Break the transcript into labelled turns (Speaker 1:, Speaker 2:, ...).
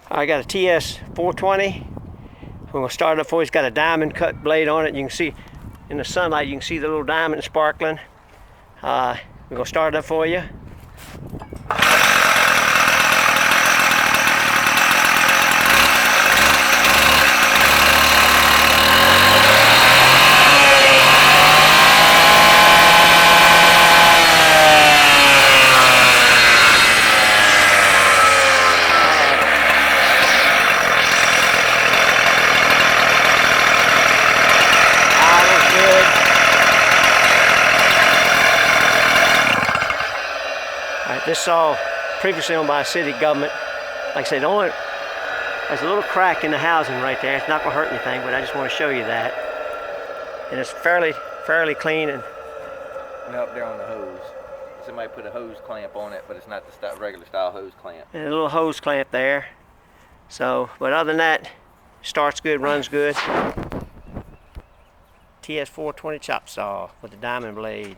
Speaker 1: I got a TS420. We're going to start it up for you. It's got a diamond cut blade on it. You can see in the sunlight, you can see the little diamond sparkling. We're going to start it up for you. This saw previously owned by a city government. Like I said, there's a little crack in the housing right there. It's not going to hurt anything, but I just want to show you that. And it's fairly clean. And
Speaker 2: up there on the hose, somebody put a hose clamp on it, but it's not the regular style hose clamp.
Speaker 1: And a little hose clamp there. So, but other than that, starts good, runs good. TS420 chop saw with the diamond blade.